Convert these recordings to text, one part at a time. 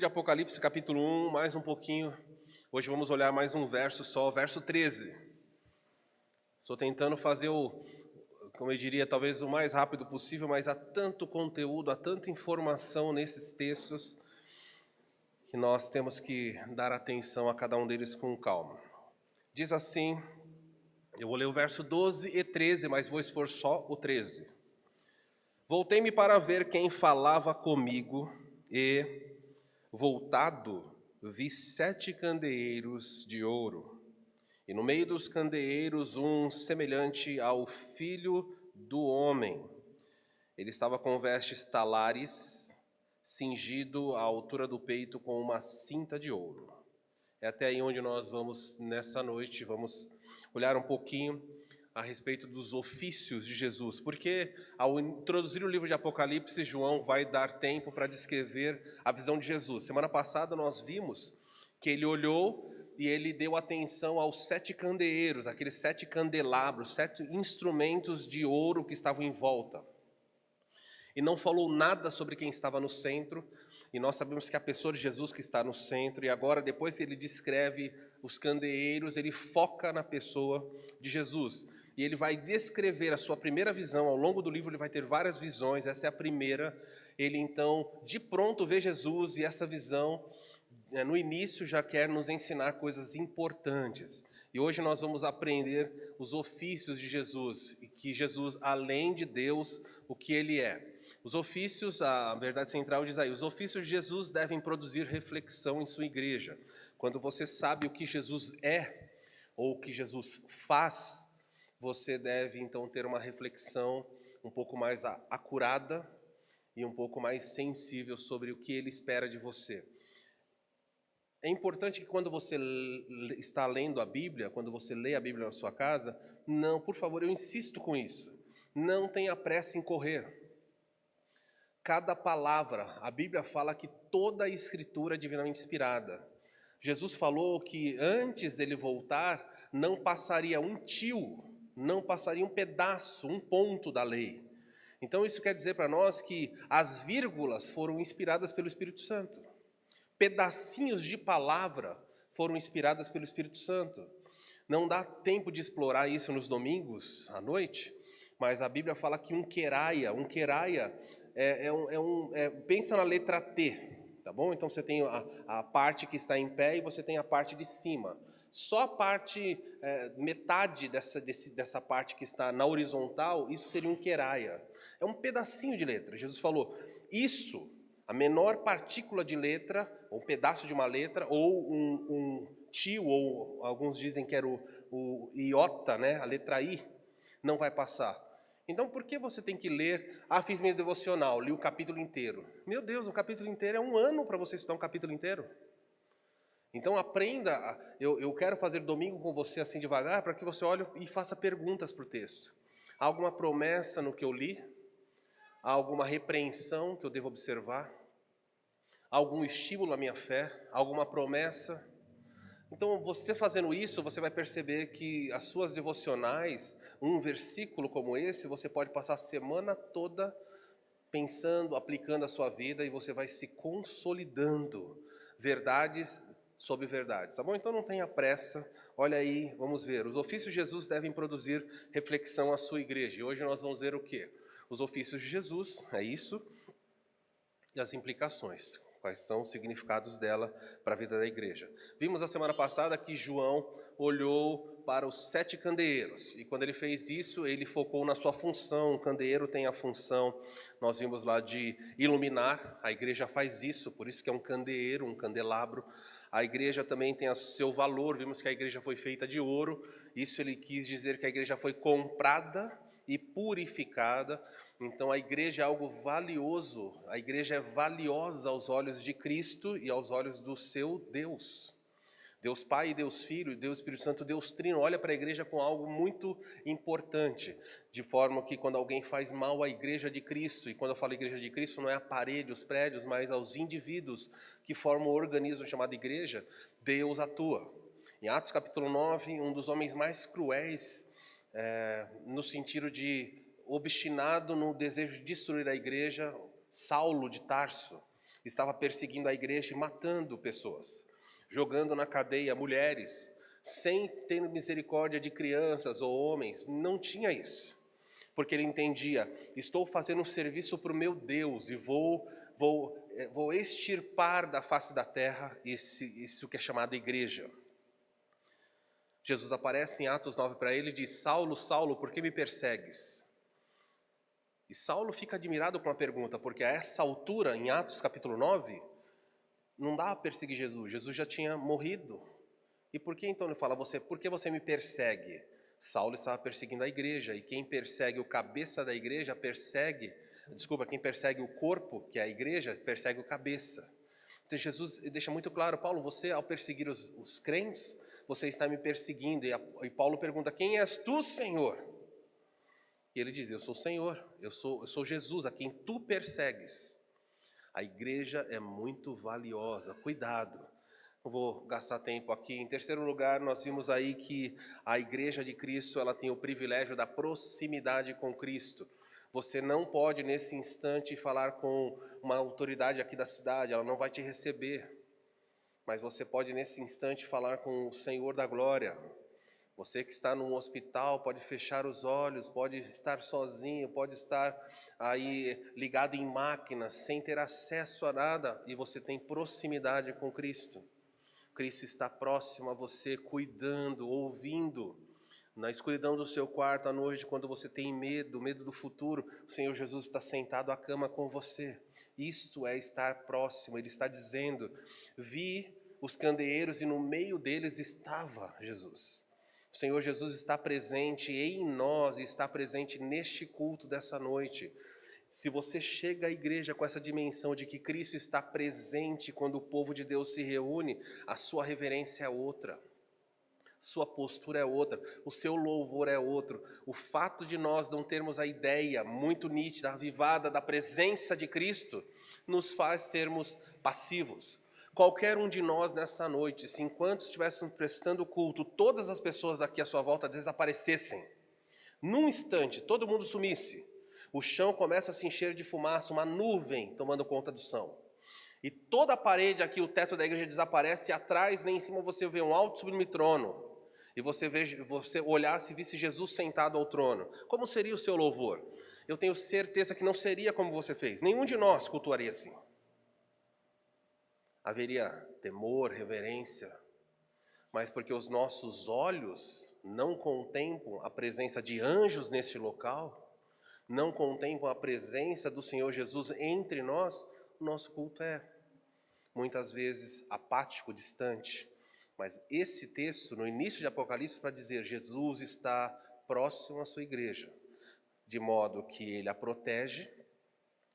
de Apocalipse, capítulo 1, mais um pouquinho. Hoje vamos olhar mais um verso só, o verso 13. Estou tentando fazer como eu diria, talvez o mais rápido possível, mas há tanto conteúdo, há tanta informação nesses textos, que nós temos que dar atenção a cada um deles com calma. Diz assim, eu vou ler o verso 12 e 13, mas vou expor só o 13. Voltei-me para ver quem falava comigo e, voltado, vi 7 candeeiros de ouro, e no meio dos candeeiros um semelhante ao Filho do Homem. Ele estava com vestes talares, cingido à altura do peito com uma cinta de ouro. É até aí onde nós vamos nessa noite, vamos olhar um pouquinho a respeito dos ofícios de Jesus, porque ao introduzir o livro de Apocalipse, João vai dar tempo para descrever a visão de Jesus. Semana passada nós vimos que ele olhou e ele deu atenção aos 7 candeeiros, aqueles 7 candelabros, 7 instrumentos de ouro que estavam em volta. E não falou nada sobre quem estava no centro, e nós sabemos que a pessoa de Jesus que está no centro, e agora depois ele descreve os candeeiros, ele foca na pessoa de Jesus. E ele vai descrever a sua primeira visão. Ao longo do livro ele vai ter várias visões, essa é a primeira. Ele então, de pronto, vê Jesus, e essa visão, no início, já quer nos ensinar coisas importantes. E hoje nós vamos aprender os ofícios de Jesus, e que Jesus, além de Deus, o que ele é. Os ofícios, a verdade central diz aí, os ofícios de Jesus devem produzir reflexão em sua igreja. Quando você sabe o que Jesus é, ou o que Jesus faz, você deve então ter uma reflexão um pouco mais acurada e um pouco mais sensível sobre o que ele espera de você. É importante que quando você está lendo a Bíblia, quando você lê a Bíblia na sua casa, não, por favor, eu insisto com isso, não tenha pressa em correr. Cada palavra, a Bíblia fala que toda a Escritura é divinamente inspirada. Jesus falou que antes dele voltar, não passaria um tio, não passaria um pedaço, um ponto da lei. Então isso quer dizer para nós que as vírgulas foram inspiradas pelo Espírito Santo. Pedacinhos de palavra foram inspiradas pelo Espírito Santo. Não dá tempo de explorar isso nos domingos à noite, mas a Bíblia fala que um queraia pensa na letra T, tá bom? Então você tem a parte que está em pé e você tem a parte de cima. Só a parte, metade dessa parte que está na horizontal, isso seria um queraia. É um pedacinho de letra. Jesus falou, isso, a menor partícula de letra, ou um pedaço de uma letra, ou um tio, ou alguns dizem que era o iota, né? A letra I, não vai passar. Então, por que você tem que ler? Fiz minha devocional, li o capítulo inteiro. Meu Deus, um capítulo inteiro é um ano para você estudar um capítulo inteiro. Então, aprenda. Eu quero fazer domingo com você assim devagar, para que você olhe e faça perguntas para o texto. Há alguma promessa no que eu li? Há alguma repreensão que eu devo observar? Há algum estímulo à minha fé? Há alguma promessa? Então, você fazendo isso, você vai perceber que as suas devocionais, um versículo como esse, você pode passar a semana toda pensando, aplicando a sua vida, e você vai se consolidando verdades sobre verdades, tá bom? Então não tenha pressa, olha aí, vamos ver. Os ofícios de Jesus devem produzir reflexão à sua igreja. E hoje nós vamos ver o quê? Os ofícios de Jesus, é isso, e as implicações. Quais são os significados dela para a vida da igreja. Vimos a semana passada que João olhou para os 7 candeeiros. E quando ele fez isso, ele focou na sua função. O candeeiro tem a função, nós vimos lá, de iluminar. A igreja faz isso, por isso que é um candeeiro, um candelabro. A igreja também tem o seu valor. Vimos que a igreja foi feita de ouro. Isso ele quis dizer que a igreja foi comprada e purificada. Então a igreja é algo valioso, a igreja é valiosa aos olhos de Cristo e aos olhos do seu Deus. Deus Pai, Deus Filho, Deus Espírito Santo, Deus Trino, olha para a igreja com algo muito importante, de forma que quando alguém faz mal à igreja de Cristo, e quando eu falo igreja de Cristo não é a parede, os prédios, mas aos indivíduos que formam o organismo chamado igreja, Deus atua. Em Atos capítulo 9, um dos homens mais cruéis, no sentido de obstinado no desejo de destruir a igreja, Saulo de Tarso. estava perseguindo a igreja e matando pessoas, jogando na cadeia mulheres, sem ter misericórdia de crianças ou homens. Não tinha isso, porque ele entendia: estou fazendo um serviço para o meu Deus e vou extirpar da face da terra isso que é chamado igreja. Jesus aparece em Atos 9 para ele e diz: Saulo, Saulo, por que me persegues? E Saulo fica admirado com a pergunta, porque a essa altura, em Atos capítulo 9, não dá a perseguir Jesus. Jesus já tinha morrido. E por que então ele fala: por que você me persegue? Saulo estava perseguindo a igreja, e quem persegue o cabeça da igreja quem persegue o corpo, que é a igreja, persegue o cabeça. Então Jesus deixa muito claro: Paulo, você ao perseguir os crentes, você está me perseguindo. E Paulo pergunta: quem és tu, Senhor? E ele diz: eu sou o Senhor, eu sou Jesus, a quem tu persegues. A igreja é muito valiosa, cuidado. Não vou gastar tempo aqui. Em terceiro lugar, nós vimos aí que a igreja de Cristo, ela tem o privilégio da proximidade com Cristo. Você não pode, nesse instante, falar com uma autoridade aqui da cidade, ela não vai te receber. Mas você pode, nesse instante, falar com o Senhor da glória. Você que está num hospital pode fechar os olhos, pode estar sozinho, pode estar aí ligado em máquinas, sem ter acesso a nada, e você tem proximidade com Cristo. Cristo está próximo a você, cuidando, ouvindo. Na escuridão do seu quarto à noite, quando você tem medo do futuro, o Senhor Jesus está sentado à cama com você. Isto é estar próximo. Ele está dizendo: vi os candeeiros e no meio deles estava Jesus. O Senhor Jesus está presente em nós e está presente neste culto dessa noite. Se você chega à igreja com essa dimensão de que Cristo está presente quando o povo de Deus se reúne, a sua reverência é outra, sua postura é outra, o seu louvor é outro. O fato de nós não termos a ideia muito nítida, avivada da presença de Cristo, nos faz sermos passivos. Qualquer um de nós nessa noite, se enquanto estivéssemos prestando culto, todas as pessoas aqui à sua volta desaparecessem, num instante, todo mundo sumisse, o chão começa a se encher de fumaça, uma nuvem tomando conta do chão. E toda a parede aqui, o teto da igreja desaparece, e atrás, nem em cima, você vê um alto sublime trono. E você olhasse e visse Jesus sentado ao trono. Como seria o seu louvor? Eu tenho certeza que não seria como você fez. Nenhum de nós cultuaria assim. Haveria temor, reverência, mas porque os nossos olhos não contemplam a presença de anjos neste local, não contemplam a presença do Senhor Jesus entre nós, o nosso culto é muitas vezes apático, distante. Mas esse texto, no início de Apocalipse, para dizer: Jesus está próximo à sua igreja, de modo que ele a protege,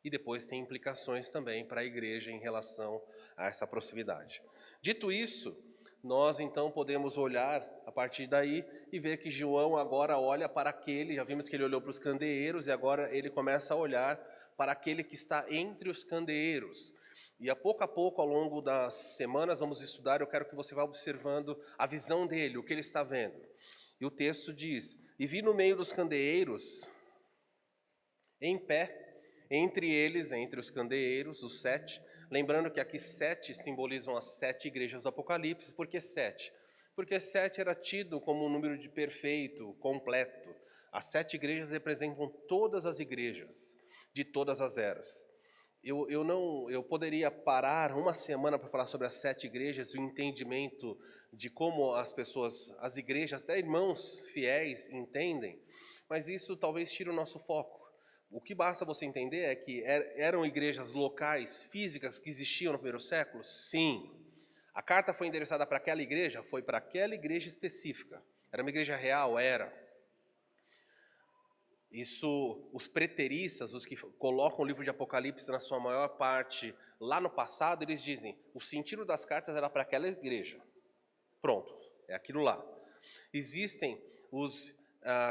e depois tem implicações também para a igreja em relação a essa proximidade. Dito isso, nós então podemos olhar a partir daí e ver que João agora olha para aquele, já vimos que ele olhou para os candeeiros, e agora ele começa a olhar para aquele que está entre os candeeiros. E a pouco, ao longo das semanas, vamos estudar, eu quero que você vá observando a visão dele, o que ele está vendo. E o texto diz: e vi no meio dos candeeiros, em pé, entre os candeeiros, os 7, lembrando que aqui 7 simbolizam as 7 igrejas do Apocalipse. Por que 7? Porque 7 era tido como um número de perfeito, completo. As 7 igrejas representam todas as igrejas, de todas as eras. Eu poderia parar uma semana para falar sobre as 7 igrejas e o entendimento de como as igrejas, até irmãos fiéis, entendem, mas isso talvez tire o nosso foco. O que basta você entender é que eram igrejas locais, físicas, que existiam no primeiro século? Sim. A carta foi endereçada para aquela igreja? Foi para aquela igreja específica. Era uma igreja real? Era. Isso, os preteristas, os que colocam o livro de Apocalipse na sua maior parte lá no passado, eles dizem: o sentido das cartas era para aquela igreja. Pronto, é aquilo lá. Existem os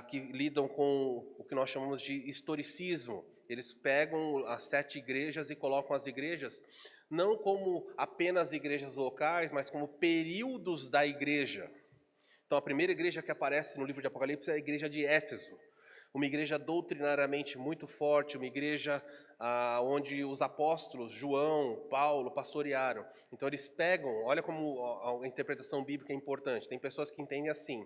que lidam com o que nós chamamos de historicismo. Eles pegam as 7 igrejas e colocam as igrejas não como apenas igrejas locais, mas como períodos da igreja. Então a primeira igreja que aparece no livro de Apocalipse é a igreja de Éfeso. uma igreja doutrinariamente muito forte, uma igreja onde os apóstolos, João, Paulo, pastorearam. Então eles pegam, olha como a interpretação bíblica é importante. Tem pessoas que entendem assim.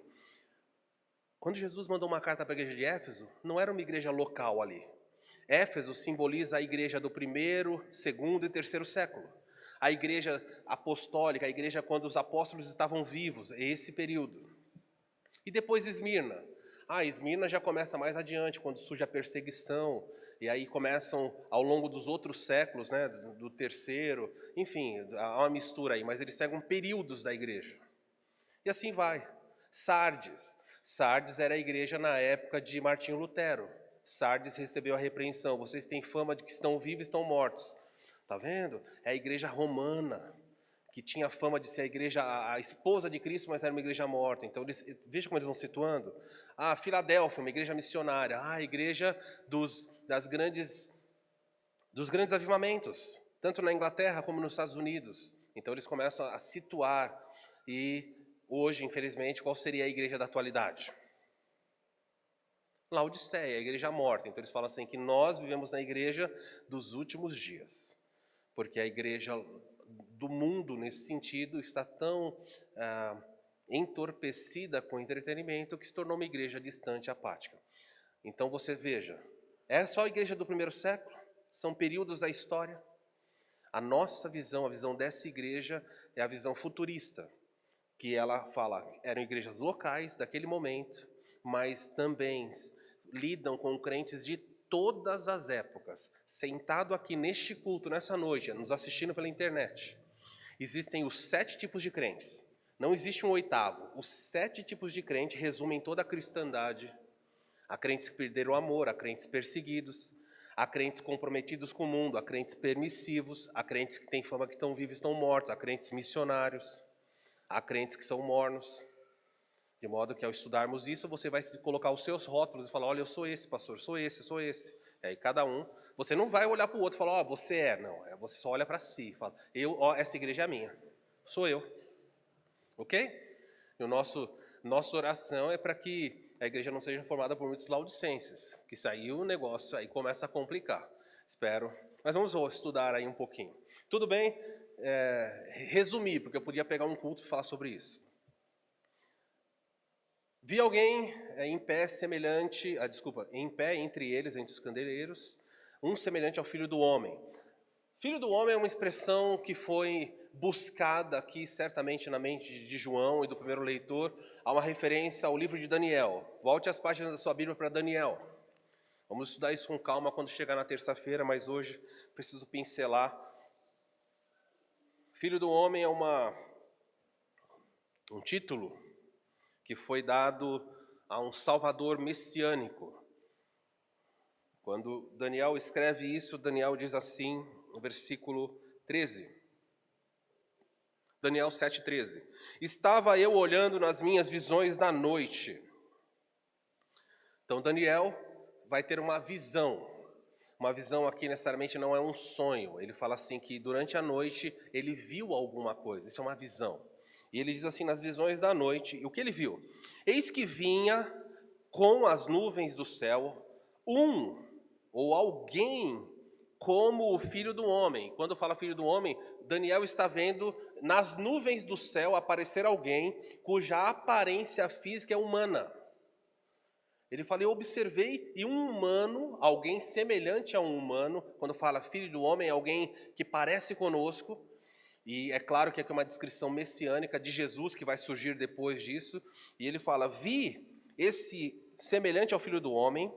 Quando Jesus mandou uma carta para a igreja de Éfeso, não era uma igreja local ali. Éfeso simboliza a igreja do primeiro, segundo e terceiro século. A igreja apostólica, a igreja quando os apóstolos estavam vivos, é esse período. E depois Esmirna. Esmirna já começa mais adiante, quando surge a perseguição, e aí começam ao longo dos outros séculos, né, do terceiro, enfim, há uma mistura aí, mas eles pegam períodos da igreja. E assim vai. Sardes. Sardes era a igreja na época de Martinho Lutero. Sardes recebeu a repreensão. Vocês têm fama de que estão vivos e estão mortos. Tá vendo? É a igreja romana, que tinha fama de ser a igreja, a esposa de Cristo, mas era uma igreja morta. Então, veja como eles vão situando. Filadélfia, uma igreja missionária. A igreja dos grandes avivamentos, tanto na Inglaterra como nos Estados Unidos. Então, eles começam a situar. E hoje, infelizmente, qual seria a igreja da atualidade? Laodiceia, a igreja morta. Então, eles falam assim que nós vivemos na igreja dos últimos dias. Porque a igreja do mundo, nesse sentido, está tão entorpecida com o entretenimento que se tornou uma igreja distante, apática. Então você veja, é só a igreja do primeiro século? São períodos da história? A nossa visão, a visão dessa igreja é a visão futurista, que ela fala, eram igrejas locais daquele momento, mas também lidam com crentes de todas as épocas. Sentado aqui neste culto, nessa noite, nos assistindo pela internet, existem os 7 tipos de crentes. Não existe um 8º. Os 7 tipos de crente resumem toda a cristandade. Há crentes que perderam o amor, há crentes perseguidos, há crentes comprometidos com o mundo, há crentes permissivos, há crentes que têm fama que estão vivos e estão mortos, há crentes missionários, há crentes que são mornos. De modo que ao estudarmos isso, você vai colocar os seus rótulos e falar, olha, eu sou esse, pastor, sou esse, sou esse. E aí cada um, você não vai olhar para o outro e falar, você é. Não, você só olha para si e fala, essa igreja é minha, sou eu. Ok? E nossa oração é para que a igreja não seja formada por muitos laodicenses, que saiu o negócio, aí começa a complicar. Espero. Mas vamos estudar aí um pouquinho. Tudo bem? Resumir, porque eu podia pegar um culto e falar sobre isso. Vi alguém em pé em pé entre eles, entre os candeeiros, um semelhante ao Filho do Homem. Filho do Homem é uma expressão que foi buscada aqui, certamente, na mente de João e do primeiro leitor, há uma referência ao livro de Daniel. Volte as páginas da sua Bíblia para Daniel. Vamos estudar isso com calma quando chegar na terça-feira, mas hoje preciso pincelar. Filho do Homem é um título que foi dado a um Salvador messiânico. Quando Daniel escreve isso, Daniel diz assim, no versículo 13. Daniel 7,13. Estava eu olhando nas minhas visões da noite. Então Daniel vai ter uma visão. Uma visão aqui necessariamente não é um sonho. Ele fala assim que durante a noite ele viu alguma coisa. Isso é uma visão. E ele diz assim, nas visões da noite, e o que ele viu? Eis que vinha com as nuvens do céu ou alguém como o Filho do Homem. Quando fala Filho do Homem, Daniel está vendo nas nuvens do céu aparecer alguém cuja aparência física é humana. Ele fala, eu observei e um humano, alguém semelhante a um humano, quando fala Filho do Homem, alguém que parece conosco. E é claro que aqui é uma descrição messiânica de Jesus que vai surgir depois disso. E ele fala, vi esse semelhante ao Filho do Homem,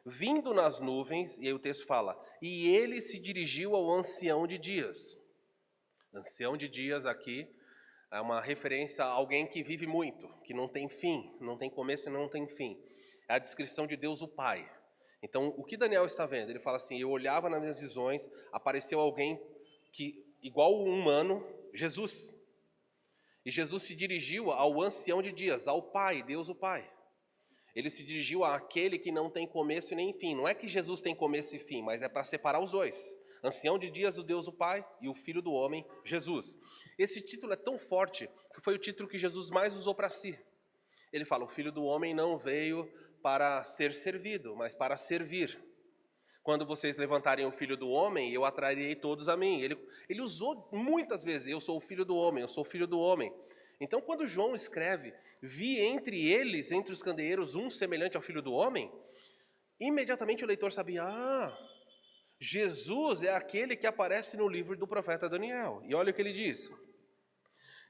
vindo nas nuvens, e aí o texto fala, e ele se dirigiu ao ancião de dias. Ancião de dias aqui é uma referência a alguém que vive muito, que não tem fim, não tem começo e não tem fim. É a descrição de Deus o Pai. Então, o que Daniel está vendo? Ele fala assim, eu olhava nas minhas visões, apareceu alguém que igual o humano, Jesus. E Jesus se dirigiu ao ancião de dias, ao Pai, Deus o Pai. Ele se dirigiu àquele que não tem começo e nem fim. Não é que Jesus tem começo e fim, mas é para separar os dois. Ancião de dias, o Deus o Pai, e o Filho do Homem, Jesus. Esse título é tão forte que foi o título que Jesus mais usou para si. Ele fala, o Filho do Homem não veio para ser servido, mas para servir. Quando vocês levantarem o Filho do Homem, eu atrairei todos a mim. Ele usou muitas vezes, eu sou o Filho do Homem, eu sou o Filho do Homem. Então, quando João escreve, vi entre eles, entre os candeeiros, um semelhante ao Filho do Homem, imediatamente o leitor sabia, Jesus é aquele que aparece no livro do profeta Daniel. E olha o que ele diz.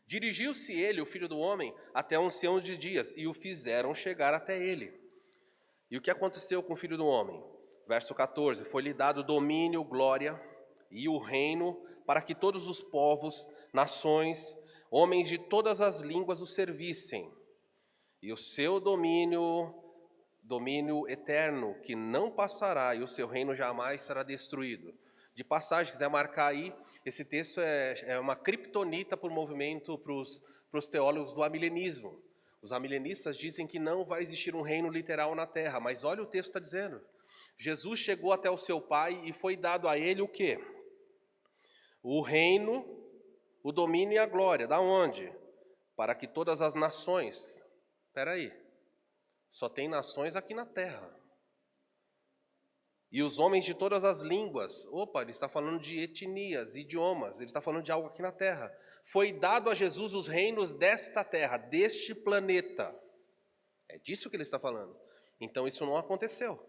Dirigiu-se ele, o Filho do Homem, até um ancião de dias, e o fizeram chegar até ele. E o que aconteceu com o Filho do Homem? Verso 14, foi-lhe dado domínio, glória e o reino para que todos os povos, nações, homens de todas as línguas o servissem. E o seu domínio eterno, que não passará, e o seu reino jamais será destruído. De passagem, quiser marcar aí, esse texto é uma criptonita para o movimento, para os teólogos do amilenismo. Os amilenistas dizem que não vai existir um reino literal na terra, mas olha o texto está dizendo. Jesus chegou até o seu Pai e foi dado a ele o quê? O reino, o domínio e a glória. Da onde? Para que todas as nações... Espera aí. Só tem nações aqui na terra. E os homens de todas as línguas. Opa, ele está falando de etnias, idiomas. Ele está falando de algo aqui na terra. Foi dado a Jesus os reinos desta terra, deste planeta. É disso que ele está falando. Então isso não aconteceu.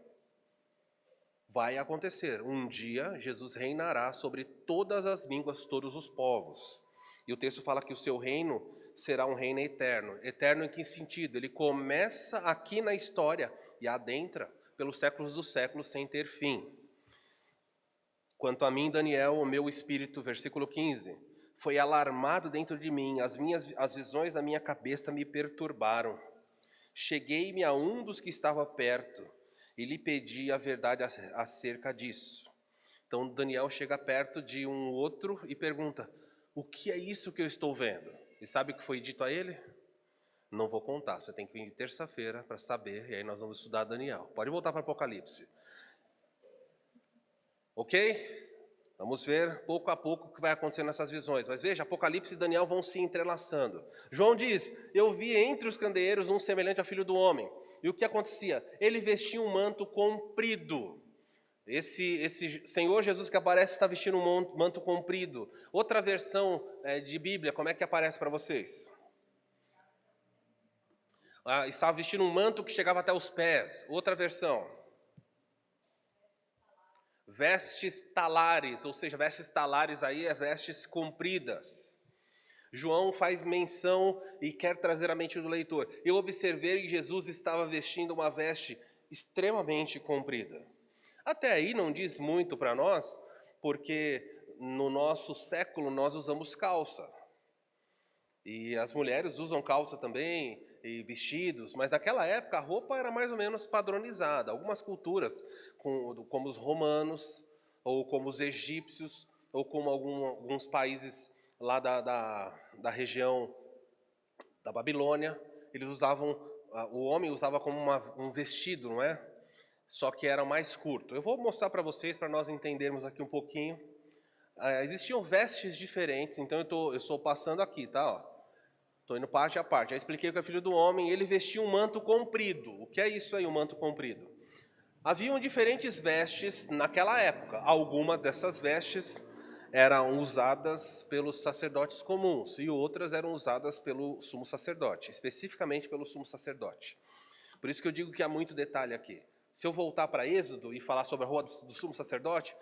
Vai acontecer. Um dia, Jesus reinará sobre todas as línguas, todos os povos. E o texto fala que o seu reino será um reino eterno. Eterno em que sentido? Ele começa aqui na história e adentra pelos séculos dos séculos sem ter fim. Quanto a mim, Daniel, o meu espírito, versículo 15, foi alarmado dentro de mim, as visões da minha cabeça me perturbaram. Cheguei-me a um dos que estava perto, e lhe pedi a verdade acerca disso. Então Daniel chega perto de um outro e pergunta, o que é isso que eu estou vendo? E sabe o que foi dito a ele? Não vou contar, você tem que vir de terça-feira para saber, e aí nós vamos estudar Daniel. Pode voltar para Apocalipse. Ok? Vamos ver pouco a pouco o que vai acontecer nessas visões. Mas veja, Apocalipse e Daniel vão se entrelaçando. João diz, eu vi entre os candeeiros um semelhante ao Filho do Homem. E o que acontecia? Ele vestia um manto comprido. Esse Senhor Jesus que aparece está vestindo um manto comprido. Outra versão de Bíblia, como é que aparece para vocês? Estava vestindo um manto que chegava até os pés. Outra versão. Vestes talares, ou seja, vestes talares aí é vestes compridas. João faz menção e quer trazer à mente do leitor. Eu observei que Jesus estava vestindo uma veste extremamente comprida. Até aí não diz muito para nós, porque no nosso século nós usamos calça. E as mulheres usam calça também, e vestidos, mas naquela época a roupa era mais ou menos padronizada. Algumas culturas, como os romanos, ou como os egípcios, ou como alguns países lá da região da Babilônia, eles usavam, o homem usava como um vestido, não é? Só que era mais curto. Eu vou mostrar para vocês, para nós entendermos aqui um pouquinho. Existiam vestes diferentes, então eu estou passando aqui, tá? Estou indo parte a parte. Já expliquei que é Filho do Homem, ele vestia um manto comprido. O que é isso aí, um manto comprido? Haviam diferentes vestes naquela época. Algumas dessas vestes eram usadas pelos sacerdotes comuns e outras eram usadas pelo sumo sacerdote, especificamente pelo sumo sacerdote. Por isso que eu digo que há muito detalhe aqui. Se eu voltar para Êxodo e falar sobre a roupa do sumo sacerdote,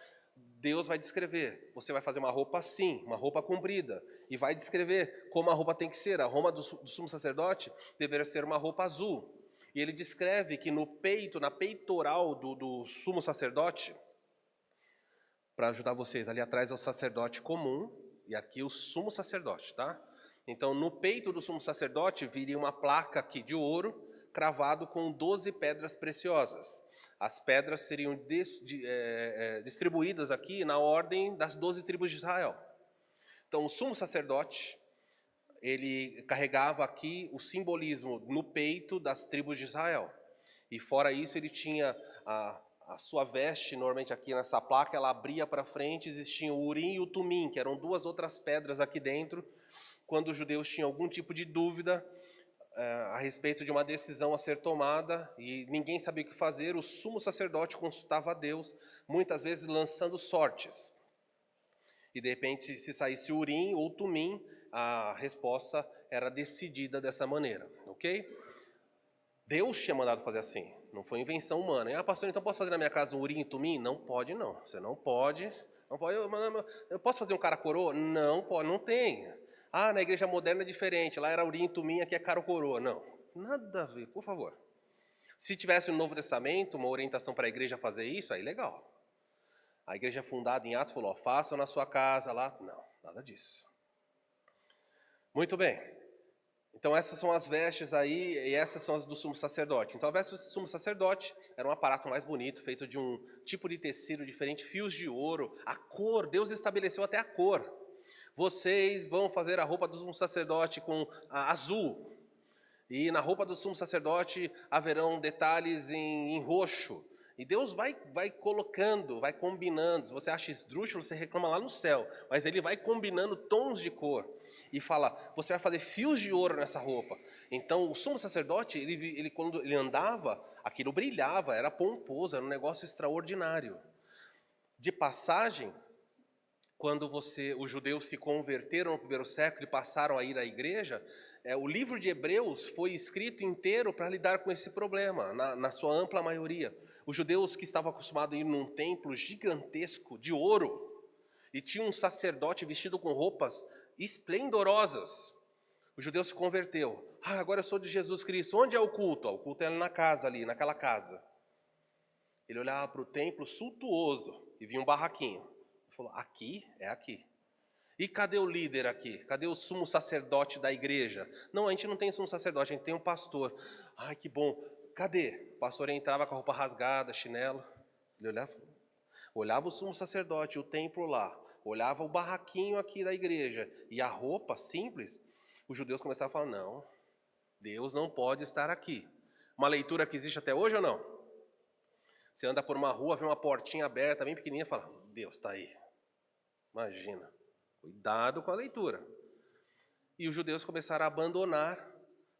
Deus vai descrever. Você vai fazer uma roupa assim, uma roupa comprida, e vai descrever como a roupa tem que ser. A roupa do sumo sacerdote deveria ser uma roupa azul. E ele descreve que no peito, na peitoral do sumo sacerdote, para ajudar vocês, ali atrás é o sacerdote comum, e aqui o sumo sacerdote, tá? Então, no peito do sumo sacerdote viria uma placa aqui de ouro, cravado com 12 pedras preciosas. As pedras seriam distribuídas aqui na ordem das 12 tribos de Israel. Então, o sumo sacerdote, ele carregava aqui o simbolismo no peito das tribos de Israel. E fora isso, ele tinha a sua veste, normalmente aqui nessa placa, ela abria para frente, existiam o Urim e o Tumim, que eram duas outras pedras aqui dentro. Quando os judeus tinham algum tipo de dúvida, a respeito de uma decisão a ser tomada e ninguém sabia o que fazer, o sumo sacerdote consultava a Deus, muitas vezes lançando sortes. E de repente, se saísse Urim ou Tumim, a resposta era decidida dessa maneira, ok? Deus tinha mandado fazer assim, não foi invenção humana. Pastor, então posso fazer na minha casa um Urim e Tumim? Não pode não, você não pode. Não pode. Eu posso fazer um cara coroa? Não pode, não tem. Na igreja moderna é diferente, lá era Urim e Tumim, aqui é cara coroa. Não, nada a ver, por favor. Se tivesse no Novo Testamento uma orientação para a igreja fazer isso, aí legal. A igreja fundada em Atos falou, façam na sua casa lá. Não, nada disso. Muito bem. Então essas são as vestes aí, e essas são as do sumo sacerdote. Então a veste do sumo sacerdote era um aparato mais bonito, feito de um tipo de tecido diferente, fios de ouro, a cor, Deus estabeleceu até a cor. Vocês vão fazer a roupa do sumo sacerdote com azul, e na roupa do sumo sacerdote haverão detalhes em roxo. E Deus vai colocando, vai combinando. Se você acha esdrúxulo, você reclama lá no céu. Mas Ele vai combinando tons de cor. E fala, você vai fazer fios de ouro nessa roupa. Então, o sumo sacerdote, ele quando ele andava, aquilo brilhava, era pomposo, era um negócio extraordinário. De passagem, quando os judeus se converteram no primeiro século e passaram a ir à igreja, o livro de Hebreus foi escrito inteiro para lidar com esse problema, na sua ampla maioria. Os judeus que estavam acostumados a ir num templo gigantesco de ouro, e tinha um sacerdote vestido com roupas esplendorosas, o judeu se converteu. Agora eu sou de Jesus Cristo. Onde é o culto? O culto é na casa ali, naquela casa. Ele olhava para o templo suntuoso e via um barraquinho. Ele falou, aqui é aqui. E cadê o líder aqui? Cadê o sumo sacerdote da igreja? Não, a gente não tem sumo sacerdote, a gente tem um pastor. Que bom. Cadê? O pastor entrava com a roupa rasgada, chinelo. Ele olhava o sumo sacerdote, o templo lá. Olhava o barraquinho aqui da igreja. E a roupa simples. Os judeus começaram a falar, não, Deus não pode estar aqui. Uma leitura que existe até hoje ou não? Você anda por uma rua, vê uma portinha aberta, bem pequenininha, e fala, Deus está aí. Imagina. Cuidado com a leitura. E os judeus começaram a abandonar,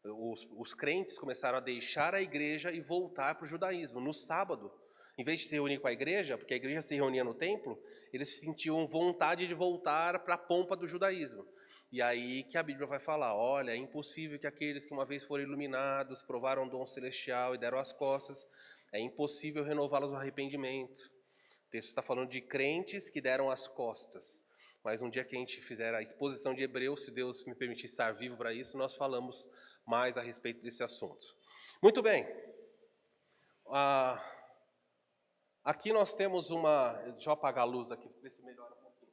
os crentes começaram a deixar a igreja e voltar para o judaísmo. No sábado, em vez de se reunir com a igreja, porque a igreja se reunia no templo, eles sentiam vontade de voltar para a pompa do judaísmo. E aí que a Bíblia vai falar, olha, é impossível que aqueles que uma vez foram iluminados, provaram o dom celestial e deram as costas, é impossível renová-los no arrependimento. O texto está falando de crentes que deram as costas. Mas um dia que a gente fizer a exposição de Hebreus, se Deus me permitir estar vivo para isso, nós falamos mais a respeito desse assunto. Muito bem. Aqui nós temos uma... Deixa eu apagar a luz aqui, para ver se melhora um pouquinho.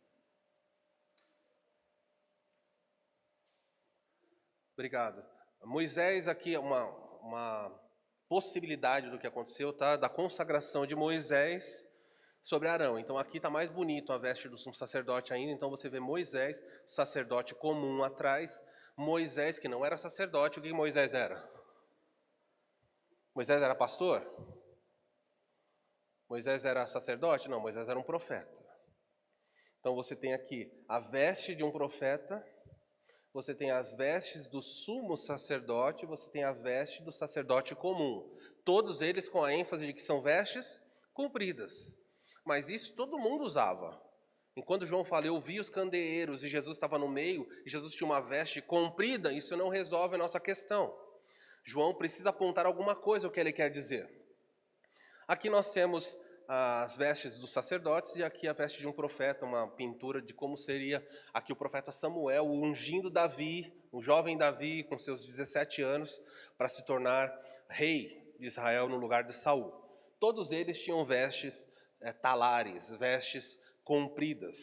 Obrigado. Moisés aqui é uma possibilidade do que aconteceu, tá? Da consagração de Moisés sobre Arão. Então aqui está mais bonito a veste do sumo sacerdote ainda. Então você vê Moisés, sacerdote comum atrás. Moisés, que não era sacerdote. O que Moisés era? Moisés era pastor? Moisés era sacerdote? Não, Moisés era um profeta. Então você tem aqui a veste de um profeta, você tem as vestes do sumo sacerdote, você tem a veste do sacerdote comum. Todos eles com a ênfase de que são vestes compridas. Mas isso todo mundo usava. Enquanto João fala, eu vi os candeeiros e Jesus estava no meio, e Jesus tinha uma veste comprida, isso não resolve a nossa questão. João precisa apontar alguma coisa o que ele quer dizer. Aqui nós temos as vestes dos sacerdotes e aqui a veste de um profeta, uma pintura de como seria aqui o profeta Samuel, ungindo Davi, o jovem Davi com seus 17 anos, para se tornar rei de Israel no lugar de Saul. Todos eles tinham vestes talares, vestes compridas.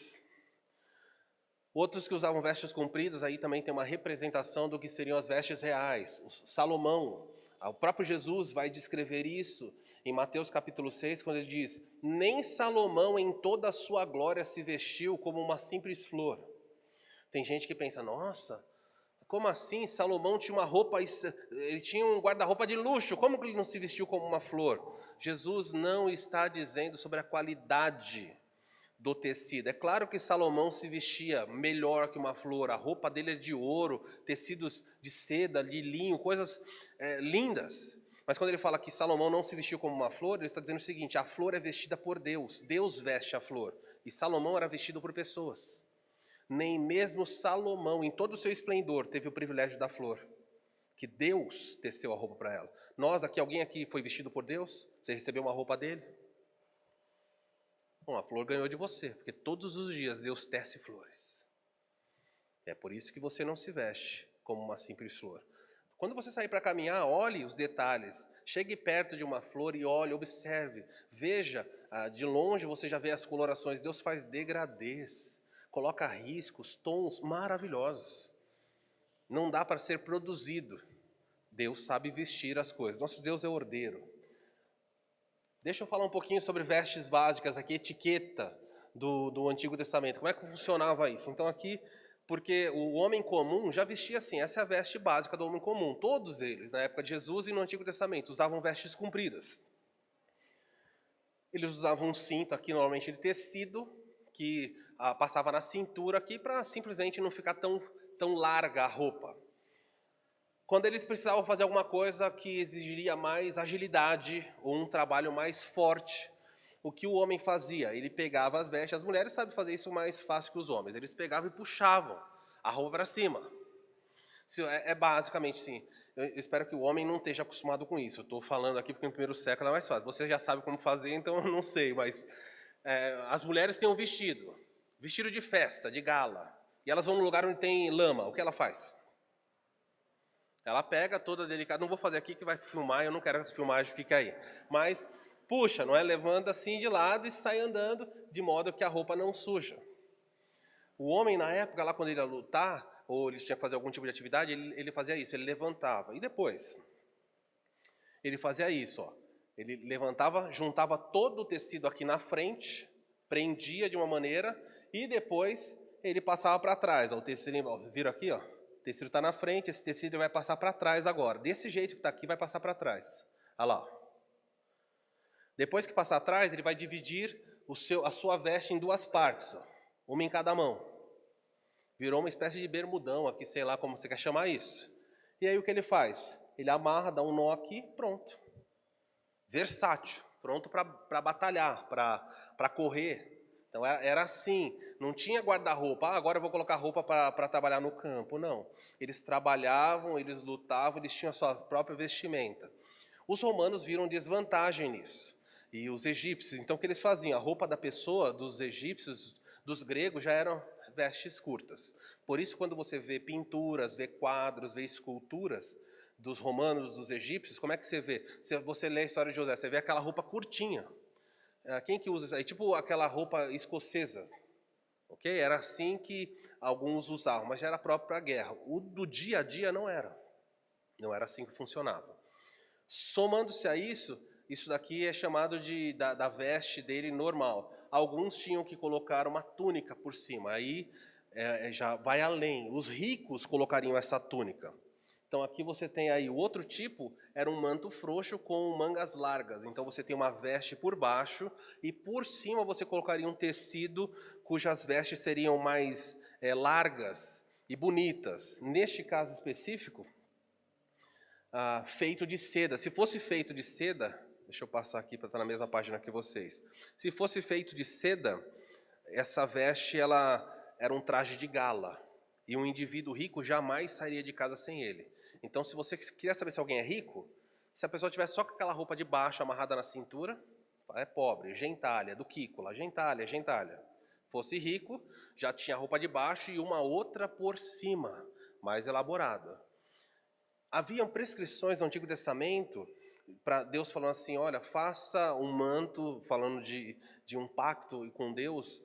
Outros que usavam vestes compridas, aí também tem uma representação do que seriam as vestes reais. Salomão, o próprio Jesus vai descrever isso em Mateus capítulo 6, quando ele diz, nem Salomão em toda a sua glória se vestiu como uma simples flor. Tem gente que pensa, nossa, como assim? Salomão tinha uma roupa, ele tinha um guarda-roupa de luxo, como que ele não se vestiu como uma flor? Jesus não está dizendo sobre a qualidade do tecido. É claro que Salomão se vestia melhor que uma flor, a roupa dele é de ouro, tecidos de seda, de linho, coisas lindas. Mas quando ele fala que Salomão não se vestiu como uma flor, ele está dizendo o seguinte: a flor é vestida por Deus, Deus veste a flor, e Salomão era vestido por pessoas. Nem mesmo Salomão, em todo o seu esplendor, teve o privilégio da flor, que Deus teceu a roupa para ela. Nós aqui, alguém aqui foi vestido por Deus? Você recebeu uma roupa dele? Bom, a flor ganhou de você, porque todos os dias Deus tece flores. É por isso que você não se veste como uma simples flor. Quando você sair para caminhar, olhe os detalhes. Chegue perto de uma flor e olhe, observe. Veja, de longe você já vê as colorações. Deus faz degradês, coloca riscos, tons maravilhosos. Não dá para ser produzido. Deus sabe vestir as coisas. Nosso Deus é ordeiro. Deixa eu falar um pouquinho sobre vestes básicas aqui, etiqueta do Antigo Testamento. Como é que funcionava isso? Então aqui, porque o homem comum já vestia assim, essa é a veste básica do homem comum. Todos eles, na época de Jesus e no Antigo Testamento, usavam vestes compridas. Eles usavam um cinto aqui, normalmente de tecido, que passava na cintura aqui para simplesmente não ficar tão larga a roupa. Quando eles precisavam fazer alguma coisa que exigiria mais agilidade ou um trabalho mais forte, o que o homem fazia? Ele pegava as vestes, as mulheres sabem fazer isso mais fácil que os homens, eles pegavam e puxavam a roupa para cima. Basicamente sim. Eu espero que o homem não esteja acostumado com isso. Eu estou falando aqui porque no primeiro século é mais fácil. Você já sabe como fazer, então eu não sei, mas as mulheres têm um vestido de festa, de gala, e elas vão no lugar onde tem lama. O que ela faz? Ela pega toda delicada, não vou fazer aqui que vai filmar, eu não quero que essa filmagem fique aí. Mas puxa, não é? Levanta assim de lado e sai andando, de modo que a roupa não suja. O homem na época, lá quando ele ia lutar, ou ele tinha que fazer algum tipo de atividade, ele fazia isso, ele levantava. E depois? Ele fazia isso, ó. Ele levantava, juntava todo o tecido aqui na frente, prendia de uma maneira, e depois ele passava para trás. Ó, o tecido, ó, viram aqui, ó? O tecido está na frente, esse tecido vai passar para trás agora. Desse jeito que está aqui, vai passar para trás. Olha lá. Depois que passar atrás, ele vai dividir a sua veste em duas partes. Ó. Uma em cada mão. Virou uma espécie de bermudão aqui, sei lá como você quer chamar isso. E aí o que ele faz? Ele amarra, dá um nó aqui, pronto. Versátil, pronto para batalhar, para correr. Então era assim, não tinha guarda-roupa, agora eu vou colocar roupa para trabalhar no campo, não. Eles trabalhavam, eles lutavam, eles tinham a sua própria vestimenta. Os romanos viram desvantagem nisso, e os egípcios, então o que eles faziam? A roupa da pessoa, dos egípcios, dos gregos, já eram vestes curtas. Por isso quando você vê pinturas, vê quadros, vê esculturas dos romanos, dos egípcios, como é que você vê? Você lê a história de José, você vê aquela roupa curtinha. Quem que usa isso aí? Tipo aquela roupa escocesa, ok? Era assim que alguns usavam, mas já era próprio para a guerra. O do dia a dia não era assim que funcionava. Somando-se a isso, isso daqui é chamado da veste dele normal. Alguns tinham que colocar uma túnica por cima, aí já vai além. Os ricos colocariam essa túnica. Então aqui você tem aí o outro tipo, era um manto frouxo com mangas largas. Então você tem uma veste por baixo e por cima você colocaria um tecido cujas vestes seriam mais largas e bonitas. Neste caso específico, feito de seda. Se fosse feito de seda, deixa eu passar aqui para estar na mesma página que vocês. Se fosse feito de seda, essa veste ela era um traje de gala. E um indivíduo rico jamais sairia de casa sem ele. Então, se você queria saber se alguém é rico, se a pessoa tiver só com aquela roupa de baixo amarrada na cintura, é pobre, gentalha, do Kikola, gentalha, gentalha. Fosse rico, já tinha roupa de baixo e uma outra por cima, mais elaborada. Haviam prescrições no Antigo Testamento, para Deus falando assim, olha, faça um manto, falando de um pacto com Deus,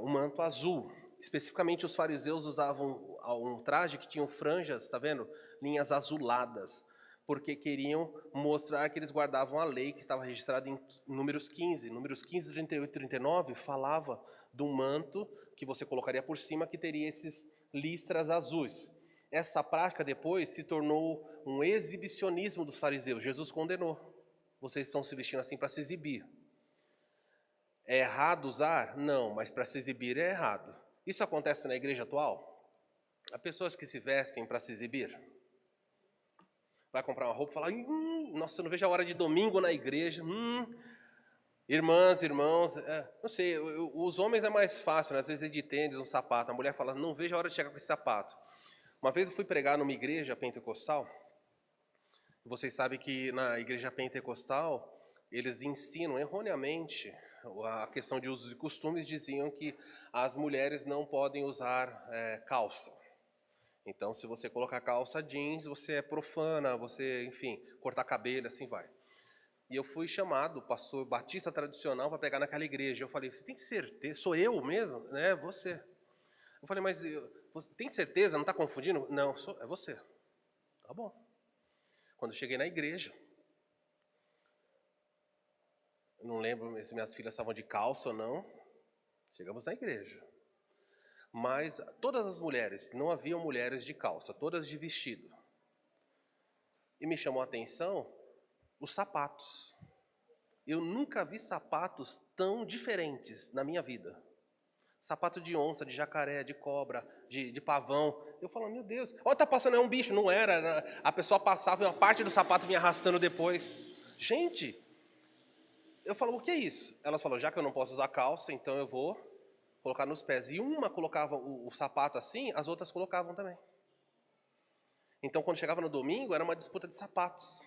um manto azul. Especificamente os fariseus usavam um traje que tinha franjas, está vendo? Linhas azuladas, porque queriam mostrar que eles guardavam a lei que estava registrada em Números 15. Números 15, 38 e 39 falava de um manto que você colocaria por cima que teria esses listras azuis. Essa prática depois se tornou um exibicionismo dos fariseus. Jesus condenou. Vocês estão se vestindo assim para se exibir. É errado usar? Não, mas para se exibir é errado. Isso acontece na igreja atual? Há pessoas que se vestem para se exibir. Vai comprar uma roupa e fala, nossa, eu não vejo a hora de domingo na igreja. Irmãs, irmãos, não sei, os homens é mais fácil, né? Às vezes é de tênis, um sapato. A mulher fala, não vejo a hora de chegar com esse sapato. Uma vez eu fui pregar numa igreja pentecostal. Vocês sabem que na igreja pentecostal, eles ensinam erroneamente a questão de usos e costumes, diziam que as mulheres não podem usar calça. Então, se você colocar calça jeans, você é profana, você, enfim, cortar cabelo, assim vai. E eu fui chamado, pastor batista tradicional, para pregar naquela igreja. Eu falei, você tem certeza? Sou eu mesmo? É você. Eu falei, mas você tem certeza? Não está confundindo? Não, é você. Tá bom. Quando eu cheguei na igreja, eu não lembro se minhas filhas estavam de calça ou não. Chegamos na igreja. Mas todas as mulheres, não haviam mulheres de calça, todas de vestido. E me chamou a atenção os sapatos. Eu nunca vi sapatos tão diferentes na minha vida. Sapato de onça, de jacaré, de cobra, de pavão. Eu falo, meu Deus, olha, tá passando, é um bicho. Não era, a pessoa passava e uma parte do sapato vinha arrastando depois. Gente, eu falo, o que é isso? Elas falaram, já que eu não posso usar calça, então eu vou colocar nos pés. E uma colocava o sapato assim, as outras colocavam também. Então, quando chegava no domingo, era uma disputa de sapatos.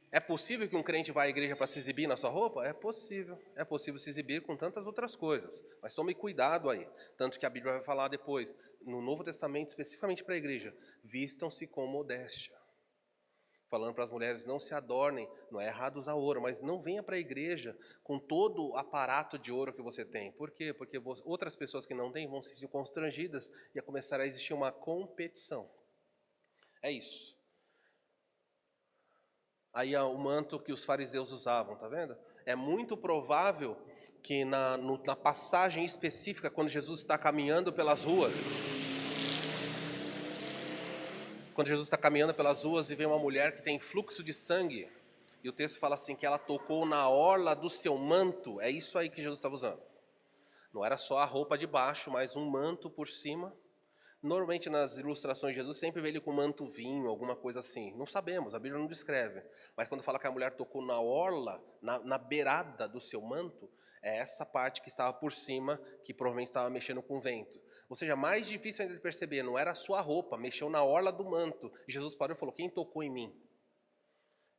É possível que um crente vá à igreja para se exibir na sua roupa? É possível. É possível se exibir com tantas outras coisas. Mas tome cuidado aí. Tanto que a Bíblia vai falar depois, no Novo Testamento, especificamente para a igreja, vistam-se com modéstia. Falando para as mulheres, não se adornem, não é errado usar ouro, mas não venha para a igreja com todo o aparato de ouro que você tem. Por quê? Porque outras pessoas que não têm vão se sentir constrangidas e a começar a existir uma competição. É isso. Aí o manto que os fariseus usavam, tá vendo? É muito provável que na passagem específica, quando Jesus está caminhando pelas ruas, e vê uma mulher que tem fluxo de sangue, e o texto fala assim, que ela tocou na orla do seu manto, é isso aí que Jesus estava usando. Não era só a roupa de baixo, mas um manto por cima. Normalmente nas ilustrações de Jesus sempre vê ele com manto vinho, alguma coisa assim. Não sabemos, a Bíblia não descreve. Mas quando fala que a mulher tocou na orla, na beirada do seu manto, é essa parte que estava por cima, que provavelmente estava mexendo com o vento. Ou seja, mais difícil ainda de perceber, não era a sua roupa, mexeu na orla do manto. E Jesus parou e falou, quem tocou em mim?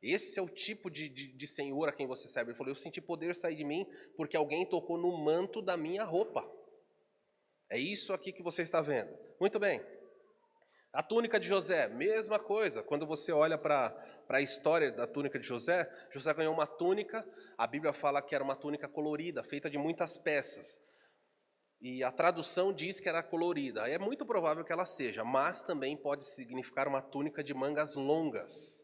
Esse é o tipo de Senhor a quem você serve. Ele falou, eu senti poder sair de mim porque alguém tocou no manto da minha roupa. É isso aqui que você está vendo. Muito bem. A túnica de José, mesma coisa. Quando você olha para a história da túnica de José, José ganhou uma túnica, a Bíblia fala que era uma túnica colorida, feita de muitas peças. E a tradução diz que era colorida. É muito provável que ela seja, mas também pode significar uma túnica de mangas longas.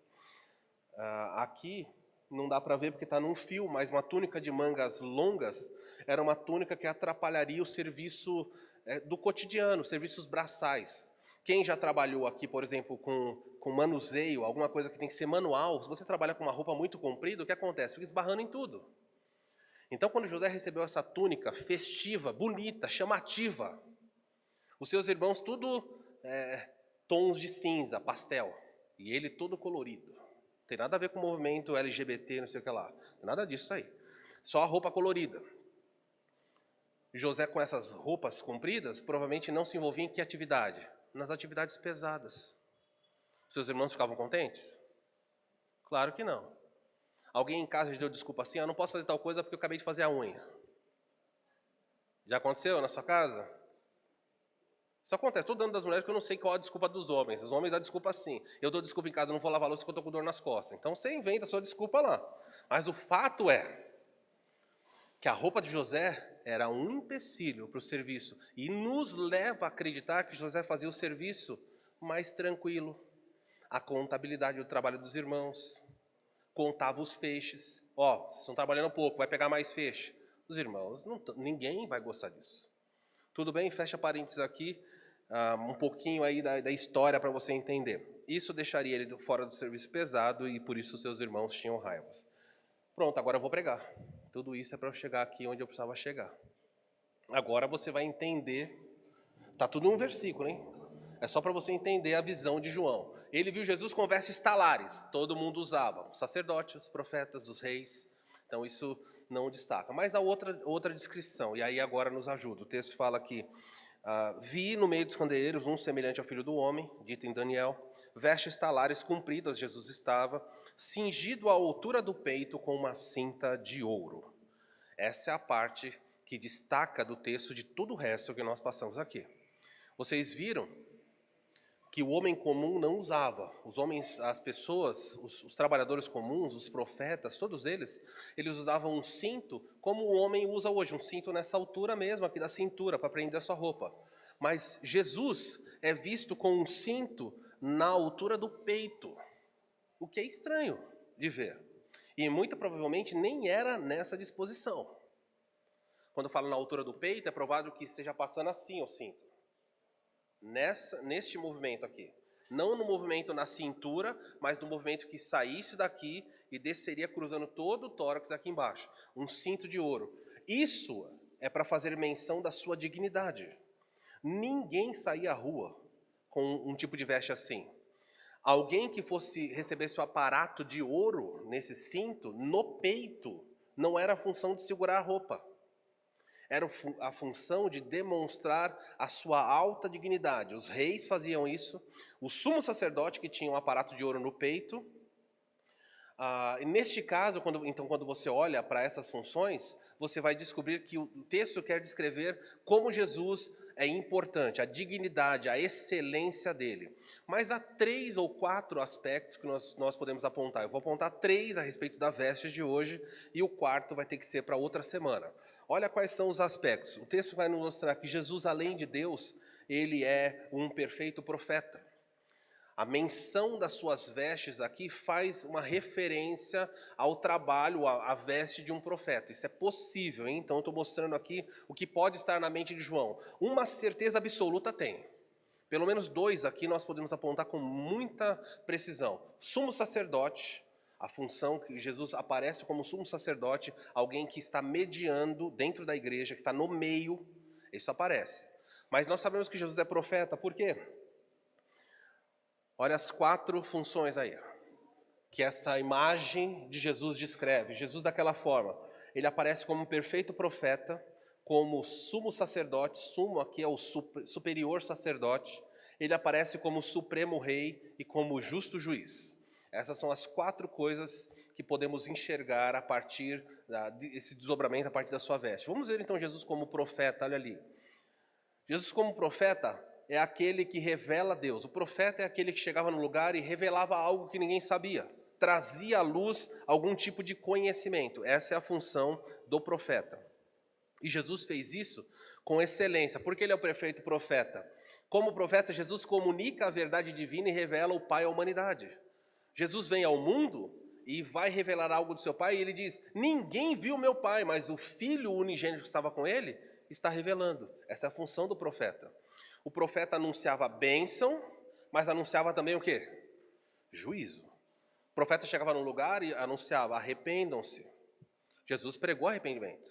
Aqui não dá para ver porque está num fio, mas uma túnica de mangas longas era uma túnica que atrapalharia o serviço do cotidiano, serviços braçais. Quem já trabalhou aqui, por exemplo, com manuseio, alguma coisa que tem que ser manual, se você trabalha com uma roupa muito comprida, o que acontece? Fica esbarrando em tudo. Então, quando José recebeu essa túnica festiva, bonita, chamativa, os seus irmãos tudo tons de cinza, pastel, e ele todo colorido. Não tem nada a ver com o movimento LGBT, não sei o que lá. Não tem nada disso aí. Só a roupa colorida. José, com essas roupas compridas, provavelmente não se envolvia em que atividade? Nas atividades pesadas. Seus irmãos ficavam contentes? Claro que não. Alguém em casa já deu desculpa assim, eu não posso fazer tal coisa porque eu acabei de fazer a unha. Já aconteceu na sua casa? Isso acontece. Estou dando das mulheres porque eu não sei qual a desculpa dos homens. Os homens dão desculpa assim. Eu dou desculpa em casa, não vou lavar a louça porque eu estou com dor nas costas. Então você inventa a sua desculpa lá. Mas o fato é que a roupa de José era um empecilho para o serviço. E nos leva a acreditar que José fazia o serviço mais tranquilo. A contabilidade do trabalho dos irmãos. Contava os feixes. Ó, vocês estão trabalhando pouco, vai pegar mais feixe. Os irmãos, ninguém vai gostar disso. Tudo bem? Fecha parênteses aqui. Um pouquinho aí da história para você entender. Isso deixaria ele fora do serviço pesado e por isso seus irmãos tinham raiva. Pronto, agora eu vou pregar. Tudo isso é para eu chegar aqui onde eu precisava chegar. Agora você vai entender. Tá tudo num versículo, hein? É só para você entender a visão de João. Ele viu Jesus com vestes talares. Todo mundo usava. Os sacerdotes, os profetas, os reis. Então isso não destaca. Mas há outra descrição. E aí agora nos ajuda. O texto fala que vi no meio dos candeeiros um semelhante ao Filho do Homem, dito em Daniel. Vestes talares compridas, Jesus estava, cingido à altura do peito com uma cinta de ouro. Essa é a parte que destaca do texto de tudo o resto que nós passamos aqui. Vocês viram que o homem comum não usava. Os homens, as pessoas, os trabalhadores comuns, os profetas, todos eles usavam um cinto como o homem usa hoje, um cinto nessa altura mesmo, aqui da cintura, para prender a sua roupa. Mas Jesus é visto com um cinto na altura do peito, o que é estranho de ver. E muito provavelmente nem era nessa disposição. Quando eu falo na altura do peito, é provável que esteja passando assim o cinto. Neste movimento aqui. Não no movimento na cintura, mas no movimento que saísse daqui e desceria cruzando todo o tórax aqui embaixo. Um cinto de ouro. Isso é para fazer menção da sua dignidade. Ninguém saía à rua com um tipo de veste assim. Alguém que recebesse o aparato de ouro nesse cinto, no peito, não era a função de segurar a roupa. Era a função de demonstrar a sua alta dignidade. Os reis faziam isso. O sumo sacerdote, que tinha um aparato de ouro no peito. E neste caso, quando você olha para essas funções, você vai descobrir que o texto quer descrever como Jesus é importante, a dignidade, a excelência dele. Mas há 3 ou 4 aspectos que nós podemos apontar. Eu vou apontar 3 a respeito da veste de hoje, e o 4º vai ter que ser para outra semana. Olha quais são os aspectos. O texto vai nos mostrar que Jesus, além de Deus, ele é um perfeito profeta. A menção das suas vestes aqui faz uma referência ao trabalho, à veste de um profeta. Isso é possível, hein? Então eu estou mostrando aqui o que pode estar na mente de João. Uma certeza absoluta tem. Pelo menos 2 aqui nós podemos apontar com muita precisão. Sumo sacerdote. A função que Jesus aparece como sumo sacerdote, alguém que está mediando dentro da igreja, que está no meio, isso aparece. Mas nós sabemos que Jesus é profeta, por quê? Olha as 4 funções aí, que essa imagem de Jesus descreve. Jesus daquela forma, ele aparece como um perfeito profeta, como sumo sacerdote, sumo aqui é o superior sacerdote, ele aparece como supremo rei e como justo juiz. Essas são as 4 coisas que podemos enxergar a partir desse desdobramento, a partir da sua veste. Vamos ver então Jesus como profeta, olha ali. Jesus como profeta é aquele que revela Deus. O profeta é aquele que chegava no lugar e revelava algo que ninguém sabia. Trazia à luz algum tipo de conhecimento. Essa é a função do profeta. E Jesus fez isso com excelência, porque ele é o perfeito profeta. Como profeta, Jesus comunica a verdade divina e revela o Pai à humanidade. Jesus vem ao mundo e vai revelar algo do seu Pai, e ele diz: ninguém viu meu Pai, mas o Filho unigênito que estava com ele está revelando. Essa é a função do profeta. O profeta anunciava bênção, mas anunciava também o quê? Juízo. O profeta chegava num lugar e anunciava: arrependam-se. Jesus pregou arrependimento.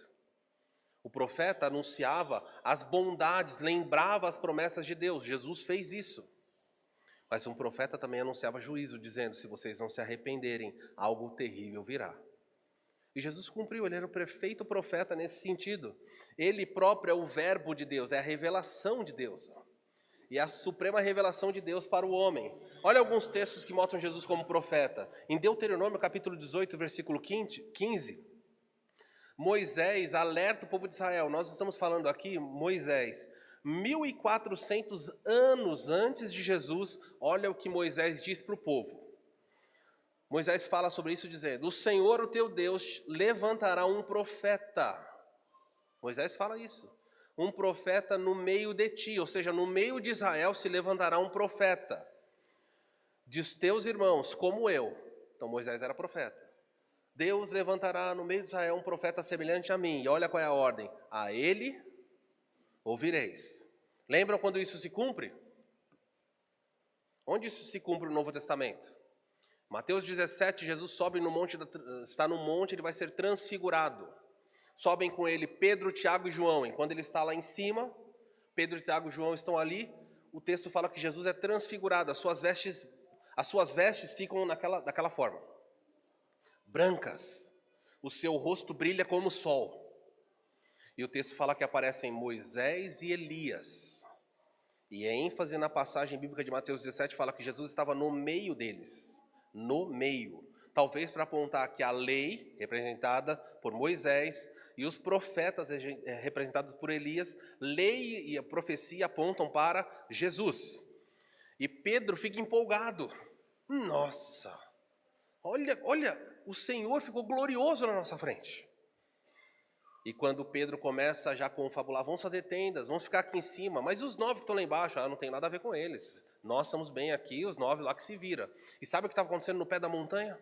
O profeta anunciava as bondades, lembrava as promessas de Deus. Jesus fez isso. Mas um profeta também anunciava juízo, dizendo: se vocês não se arrependerem, algo terrível virá. E Jesus cumpriu, ele era o perfeito profeta nesse sentido. Ele próprio é o verbo de Deus, é a revelação de Deus. E a suprema revelação de Deus para o homem. Olha alguns textos que mostram Jesus como profeta. Em Deuteronômio capítulo 18, versículo 15, Moisés alerta o povo de Israel. Nós estamos falando aqui, Moisés, 1400 anos antes de Jesus, olha o que Moisés diz para o povo. Moisés fala sobre isso dizendo: o Senhor, o teu Deus, levantará um profeta. Moisés fala isso. Um profeta no meio de ti, ou seja, no meio de Israel se levantará um profeta. Dos teus irmãos, como eu. Então Moisés era profeta. Deus levantará no meio de Israel um profeta semelhante a mim. E olha qual é a ordem. A ele ouvireis. Lembram quando isso se cumpre? Onde isso se cumpre no Novo Testamento? Mateus 17, Jesus sobe no monte, está no monte, ele vai ser transfigurado. Sobem com ele Pedro, Tiago e João. E quando ele está lá em cima, Pedro, Tiago e João estão ali. O texto fala que Jesus é transfigurado. As suas vestes ficam daquela forma, brancas. O seu rosto brilha como o sol. E o texto fala que aparecem Moisés e Elias. E a ênfase na passagem bíblica de Mateus 17 fala que Jesus estava no meio deles. No meio. Talvez para apontar que a lei, representada por Moisés, e os profetas, representados por Elias, lei e a profecia apontam para Jesus. E Pedro fica empolgado. Nossa, olha, o Senhor ficou glorioso na nossa frente. E quando Pedro começa já a confabular, vamos fazer tendas, vamos ficar aqui em cima, mas os 9 que estão lá embaixo, não tem nada a ver com eles. Nós estamos bem aqui, os 9 lá que se vira. E sabe o que estava acontecendo no pé da montanha?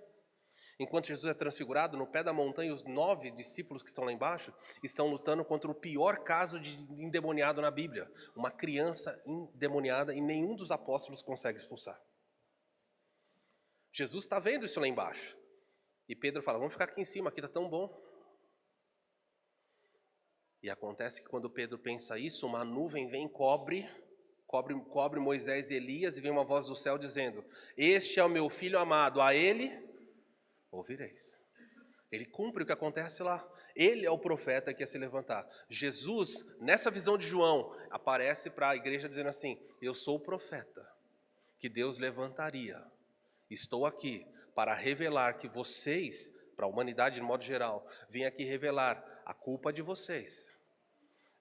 Enquanto Jesus é transfigurado, no pé da montanha, os 9 discípulos que estão lá embaixo estão lutando contra o pior caso de endemoniado na Bíblia. Uma criança endemoniada e nenhum dos apóstolos consegue expulsar. Jesus está vendo isso lá embaixo. E Pedro fala, vamos ficar aqui em cima, aqui está tão bom. E acontece que quando Pedro pensa isso, uma nuvem vem, cobre Moisés e Elias, e vem uma voz do céu dizendo, este é o meu filho amado, a ele ouvireis. Ele cumpre o que acontece lá. Ele é o profeta que ia se levantar. Jesus, nessa visão de João, aparece para a igreja dizendo assim, eu sou o profeta que Deus levantaria. Estou aqui para revelar que vocês, para a humanidade de modo geral, vêm aqui revelar a culpa de vocês.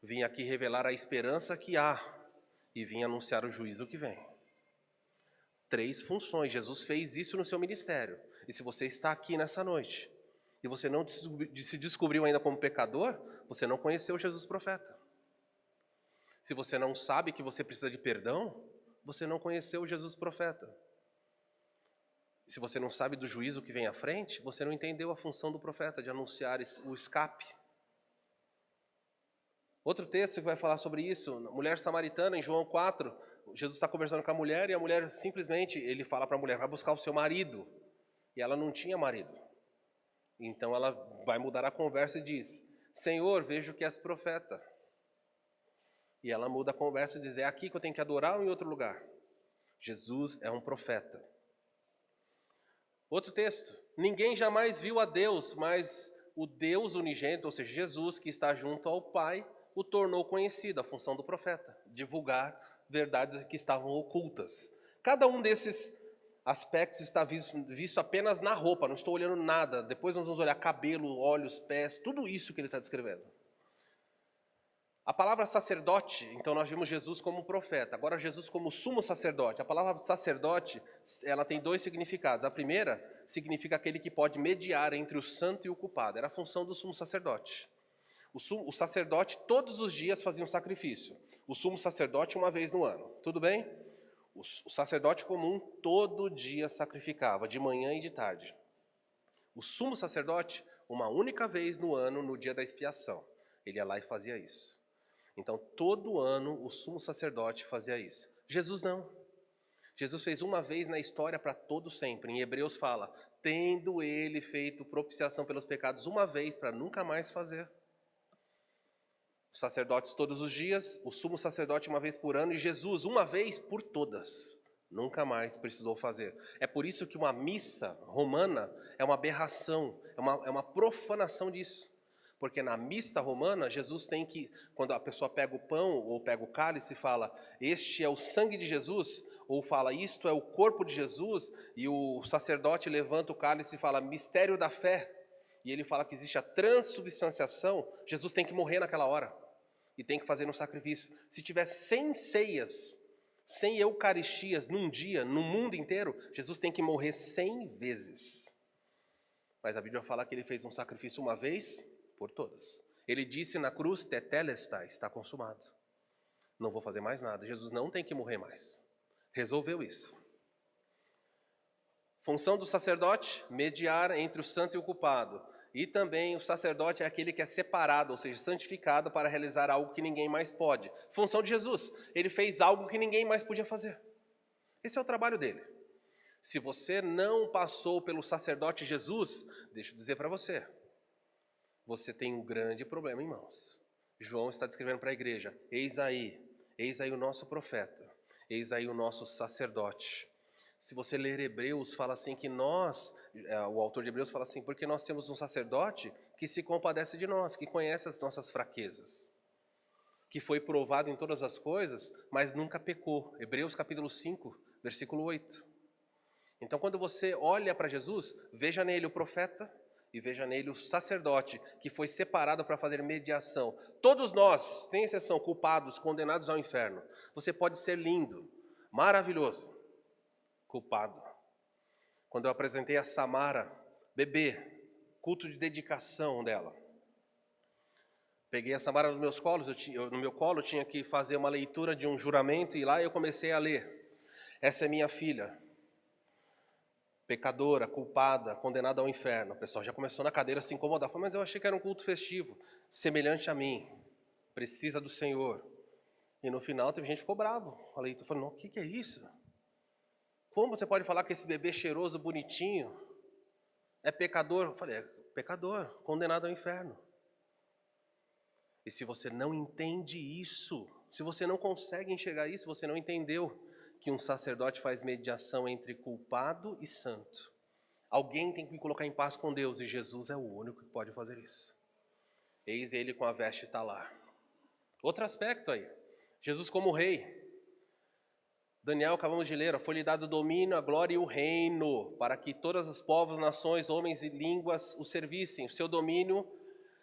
Vim aqui revelar a esperança que há e vim anunciar o juízo que vem. 3 funções. Jesus fez isso no seu ministério. E se você está aqui nessa noite e você não se descobriu ainda como pecador, você não conheceu Jesus profeta. Se você não sabe que você precisa de perdão, você não conheceu Jesus profeta. Se você não sabe do juízo que vem à frente, você não entendeu a função do profeta de anunciar o escape. Outro texto que vai falar sobre isso, a mulher samaritana, em João 4, Jesus está conversando com a mulher e a mulher simplesmente, ele fala para a mulher, vai buscar o seu marido. E ela não tinha marido. Então ela vai mudar a conversa e diz, Senhor, vejo que és profeta. E ela muda a conversa e diz, é aqui que eu tenho que adorar ou em outro lugar? Jesus é um profeta. Outro texto, ninguém jamais viu a Deus, mas o Deus unigênito, ou seja, Jesus, que está junto ao Pai, o tornou conhecido, a função do profeta, divulgar verdades que estavam ocultas. Cada um desses aspectos está visto apenas na roupa, não estou olhando nada. Depois nós vamos olhar cabelo, olhos, pés, tudo isso que ele está descrevendo. A palavra sacerdote, então nós vimos Jesus como profeta, agora Jesus como sumo sacerdote. A palavra sacerdote, ela tem 2 significados. A primeira significa aquele que pode mediar entre o santo e o culpado. Era a função do sumo sacerdote. O sacerdote todos os dias fazia um sacrifício. O sumo sacerdote uma vez no ano. Tudo bem? O sacerdote comum todo dia sacrificava, de manhã e de tarde. O sumo sacerdote, uma única vez no ano, no dia da expiação. Ele ia lá e fazia isso. Então, todo ano, o sumo sacerdote fazia isso. Jesus não. Jesus fez uma vez na história para todo sempre. Em Hebreus fala, tendo ele feito propiciação pelos pecados uma vez para nunca mais fazer. Os sacerdotes todos os dias, o sumo sacerdote uma vez por ano e Jesus uma vez por todas. Nunca mais precisou fazer. É por isso que uma missa romana é uma aberração, é uma profanação disso. Porque na missa romana, Jesus tem que, quando a pessoa pega o pão ou pega o cálice e fala, este é o sangue de Jesus, ou fala, isto é o corpo de Jesus, e o sacerdote levanta o cálice e fala, mistério da fé, e ele fala que existe a transubstanciação, Jesus tem que morrer naquela hora, e tem que fazer um sacrifício. Se tiver 100 ceias, 100 eucaristias num dia, no mundo inteiro, Jesus tem que morrer 100 vezes. Mas a Bíblia fala que ele fez um sacrifício uma vez por todas. Ele disse na cruz, tetelestai, está consumado. Não vou fazer mais nada. Jesus não tem que morrer mais. Resolveu isso. Função do sacerdote, mediar entre o santo e o culpado. E também o sacerdote é aquele que é separado, ou seja, santificado para realizar algo que ninguém mais pode. Função de Jesus, ele fez algo que ninguém mais podia fazer. Esse é o trabalho dele. Se você não passou pelo sacerdote Jesus, deixa eu dizer para você, você tem um grande problema em mãos. João está descrevendo para a igreja: eis aí o nosso profeta, eis aí o nosso sacerdote. Se você ler Hebreus, fala assim que nós, o autor de Hebreus fala assim, porque nós temos um sacerdote que se compadece de nós, que conhece as nossas fraquezas, que foi provado em todas as coisas, mas nunca pecou. Hebreus capítulo 5, versículo 8. Então, quando você olha para Jesus, veja nele o profeta e veja nele o sacerdote, que foi separado para fazer mediação. Todos nós, sem exceção, culpados, condenados ao inferno. Você pode ser lindo, maravilhoso, culpado. Quando eu apresentei a Samara, bebê, culto de dedicação dela. Peguei a Samara nos meus colos, no meu colo tinha que fazer uma leitura de um juramento e lá eu comecei a ler. Essa é minha filha, pecadora, culpada, condenada ao inferno. O pessoal já começou na cadeira a se incomodar. Falei, mas eu achei que era um culto festivo, semelhante a mim, precisa do Senhor. E no final teve gente que ficou bravo. Falei, não, o que é isso? Como você pode falar que esse bebê cheiroso, bonitinho, é pecador? Eu falei, é pecador, condenado ao inferno. E se você não entende isso, se você não consegue enxergar isso, você não entendeu que um sacerdote faz mediação entre culpado e santo. Alguém tem que me colocar em paz com Deus, e Jesus é o único que pode fazer isso. Eis ele com a veste estalar. Outro aspecto aí, Jesus como rei. Daniel, acabamos de ler, foi-lhe dado o domínio, a glória e o reino, para que todos os povos, nações, homens e línguas o servissem. O seu domínio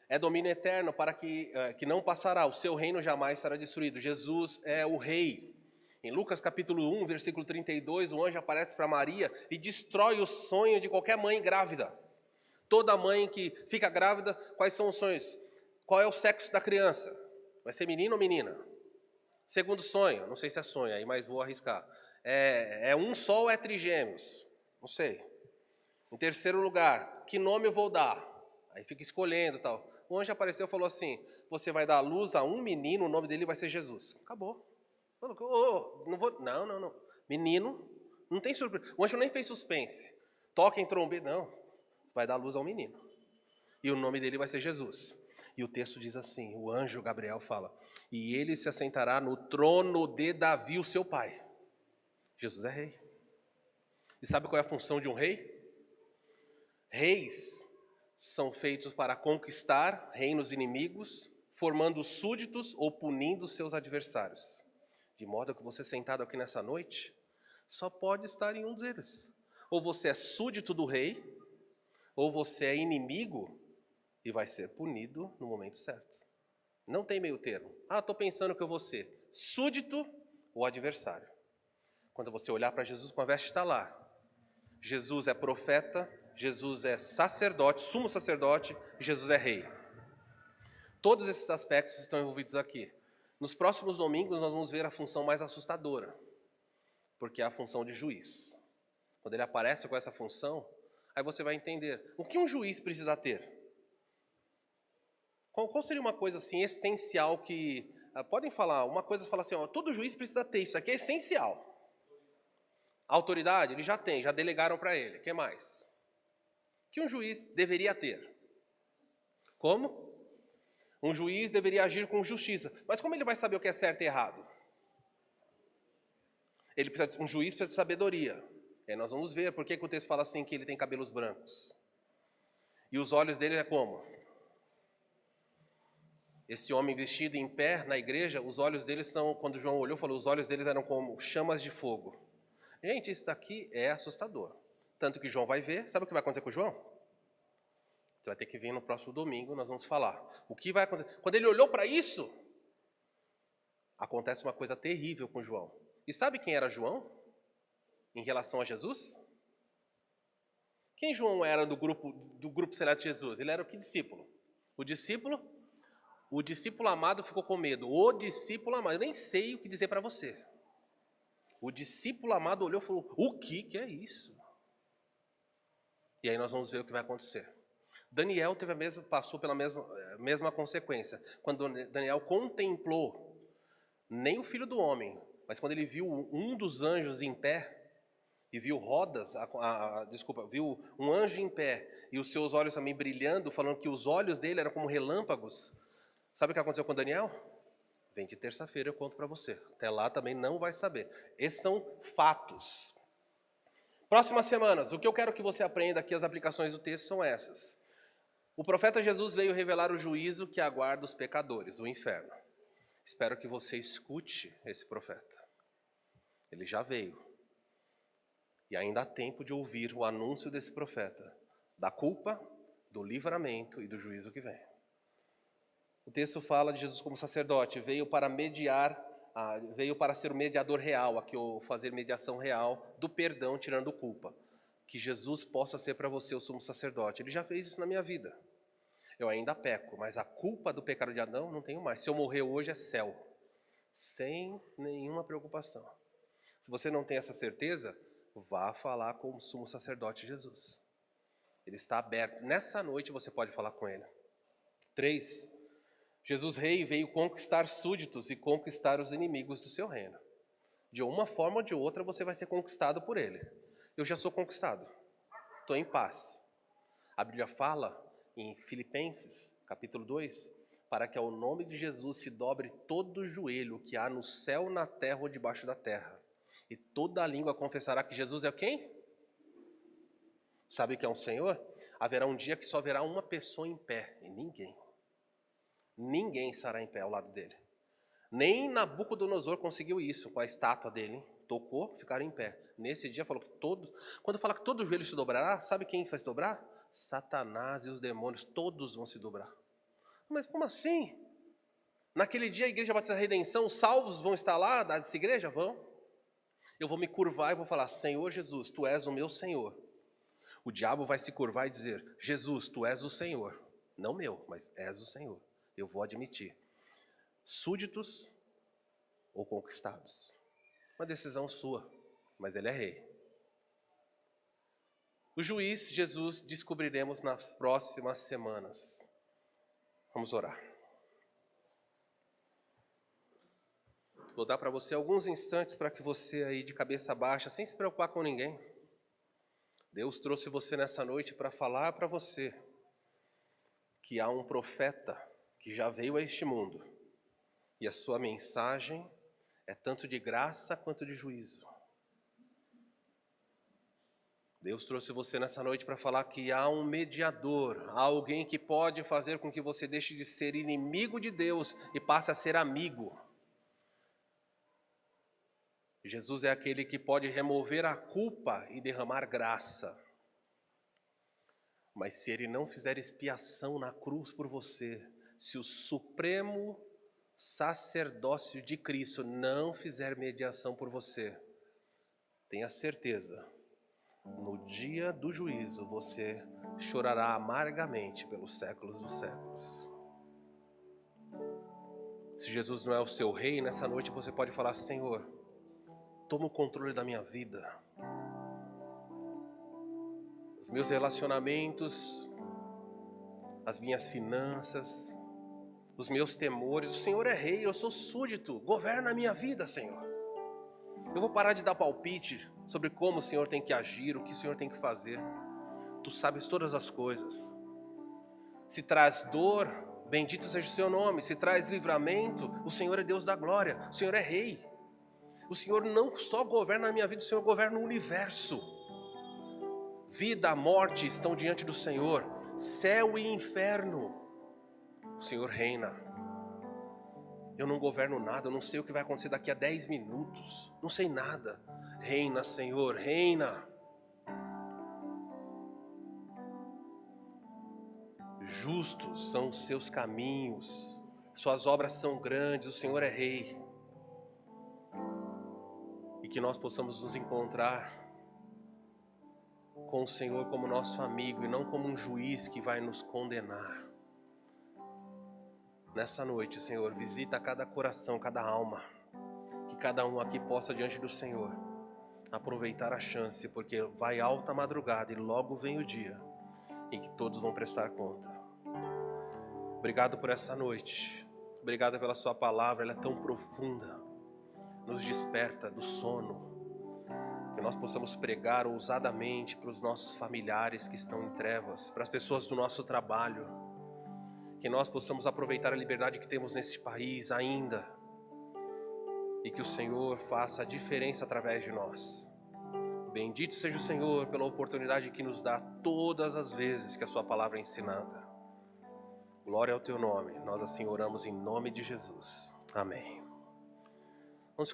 é domínio eterno, para que não passará, o seu reino jamais será destruído. Jesus é o rei. Em Lucas capítulo 1, versículo 32, o anjo aparece para Maria e destrói o sonho de qualquer mãe grávida. Toda mãe que fica grávida, quais são os sonhos? Qual é o sexo da criança? Vai ser menino ou menina? Segundo sonho, não sei se é sonho aí, mas vou arriscar. É um só ou é trigêmeos? Não sei. Em terceiro lugar, que nome eu vou dar? Aí fica escolhendo e tal. O anjo apareceu e falou assim, você vai dar à luz a um menino, o nome dele vai ser Jesus. Acabou. Não. Menino, não tem surpresa. O anjo nem fez suspense. Toca em trombeta, não. Vai dar à luz a um menino. E o nome dele vai ser Jesus. E o texto diz assim, o anjo Gabriel fala, e ele se assentará no trono de Davi, o seu pai. Jesus é rei. E sabe qual é a função de um rei? Reis são feitos para conquistar reinos inimigos, formando súditos ou punindo seus adversários. De modo que você sentado aqui nessa noite, só pode estar em um deles. Ou você é súdito do rei, ou você é inimigo e vai ser punido no momento certo. Não tem meio termo. Estou pensando que eu vou ser súdito ou adversário. Quando você olhar para Jesus com a veste estalar, Jesus é profeta, Jesus é sacerdote, sumo sacerdote, Jesus é rei. Todos esses aspectos estão envolvidos aqui. Nos próximos domingos nós vamos ver a função mais assustadora, porque é a função de juiz. Quando ele aparece com essa função, aí você vai entender o que um juiz precisa ter. Qual seria uma coisa assim essencial que... podem falar, uma coisa fala assim, todo juiz precisa ter, isso aqui é essencial. A autoridade, ele já tem, já delegaram para ele. O que mais? O que um juiz deveria ter? Como? Um juiz deveria agir com justiça. Mas como ele vai saber o que é certo e errado? Um juiz precisa de sabedoria. E aí nós vamos ver por que o texto fala assim que ele tem cabelos brancos. E os olhos dele é como? Esse homem vestido em pé na igreja, os olhos dele são, quando João olhou, falou, os olhos deles eram como chamas de fogo. Gente, isso daqui é assustador. Tanto que João vai ver, sabe o que vai acontecer com João? Você vai ter que vir no próximo domingo, nós vamos falar. O que vai acontecer? Quando ele olhou para isso, acontece uma coisa terrível com João. E sabe quem era João? Em relação a Jesus? Quem João era do grupo seleto de Jesus? Ele era o que discípulo? O discípulo amado ficou com medo. O discípulo amado, eu nem sei o que dizer para você. O discípulo amado olhou e falou, o que é isso? E aí nós vamos ver o que vai acontecer. Daniel passou pela mesma consequência. Quando Daniel contemplou, nem o filho do homem, mas quando ele viu um dos anjos em pé, e viu viu um anjo em pé e os seus olhos também brilhando, falando que os olhos dele eram como relâmpagos, sabe o que aconteceu com Daniel? Vem de terça-feira, eu conto para você. Até lá também não vai saber. Esses são fatos. Próximas semanas, o que eu quero que você aprenda aqui, as aplicações do texto são essas. O profeta Jesus veio revelar o juízo que aguarda os pecadores, o inferno. Espero que você escute esse profeta. Ele já veio. E ainda há tempo de ouvir o anúncio desse profeta, da culpa, do livramento e do juízo que vem. O texto fala de Jesus como sacerdote, veio para ser o mediador real, aqui o fazer mediação real do perdão, tirando culpa. Que Jesus possa ser para você o sumo sacerdote. Ele já fez isso na minha vida. Eu ainda peco, mas a culpa do pecado de Adão não tenho mais. Se eu morrer hoje é céu, sem nenhuma preocupação. Se você não tem essa certeza, vá falar com o sumo sacerdote Jesus. Ele está aberto. Nessa noite você pode falar com ele. 3. Jesus Rei veio conquistar súditos e conquistar os inimigos do seu reino. De uma forma ou de outra você vai ser conquistado por ele. Eu já sou conquistado. Estou em paz. A Bíblia fala em Filipenses, capítulo 2, para que ao nome de Jesus se dobre todo o joelho que há no céu, na terra ou debaixo da terra. E toda a língua confessará que Jesus é quem? Sabe que é um Senhor? Haverá um dia que só haverá uma pessoa em pé, e ninguém. Ninguém estará em pé ao lado dele. Nem Nabucodonosor conseguiu isso com a estátua dele. Tocou, ficaram em pé. Nesse dia falou que quando fala que todo joelho se dobrará, sabe quem vai se dobrar? Satanás e os demônios, todos vão se dobrar. Mas como assim? Naquele dia a Igreja Batista da Redenção, os salvos vão estar lá, dessa igreja? Vão. Eu vou me curvar e vou falar, Senhor Jesus, Tu és o meu Senhor. O diabo vai se curvar e dizer, Jesus, Tu és o Senhor. Não meu, mas és o Senhor. Eu vou admitir. Súditos ou conquistados? Uma decisão sua, mas ele é rei. O juiz Jesus descobriremos nas próximas semanas. Vamos orar. Vou dar para você alguns instantes para que você aí de cabeça baixa, sem se preocupar com ninguém. Deus trouxe você nessa noite para falar para você que há um profeta que já veio a este mundo e a sua mensagem é tanto de graça quanto de juízo. Deus trouxe você nessa noite para falar que há um mediador, há alguém que pode fazer com que você deixe de ser inimigo de Deus e passe a ser amigo. Jesus é aquele que pode remover a culpa e derramar graça. Mas se ele não fizer expiação na cruz por você, se o supremo sacerdócio de Cristo não fizer mediação por você, tenha certeza, no dia do juízo você chorará amargamente pelos séculos dos séculos. Se Jesus não é o seu rei, nessa noite você pode falar, Senhor, toma o controle da minha vida. Os meus relacionamentos, as minhas finanças, os meus temores. O Senhor é rei, eu sou súdito. Governa a minha vida, Senhor. Eu vou parar de dar palpite sobre como o Senhor tem que agir, o que o Senhor tem que fazer. Tu sabes todas as coisas. Se traz dor, bendito seja o seu nome. Se traz livramento, o Senhor é Deus da glória. O Senhor é rei. O Senhor não só governa a minha vida, o Senhor governa o universo. Vida, morte estão diante do Senhor. Céu e inferno. O Senhor reina. Eu não governo nada, eu não sei o que vai acontecer daqui a 10 minutos. Não sei nada. Reina, Senhor, reina. Justos são os seus caminhos. Suas obras são grandes, o Senhor é rei. E que nós possamos nos encontrar com o Senhor como nosso amigo e não como um juiz que vai nos condenar. Nessa noite, Senhor, visita cada coração, cada alma. Que cada um aqui possa, diante do Senhor, aproveitar a chance, porque vai alta madrugada e logo vem o dia em que todos vão prestar conta. Obrigado por essa noite. Obrigado pela sua palavra, ela é tão profunda. Nos desperta do sono. que nós possamos pregar ousadamente para os nossos familiares que estão em trevas, para as pessoas do nosso trabalho, que nós possamos aproveitar a liberdade que temos nesse país ainda, e que o Senhor faça a diferença através de nós. Bendito seja o Senhor pela oportunidade que nos dá todas as vezes que a sua palavra é ensinada. Glória ao teu nome, nós assim oramos em nome de Jesus. Amém.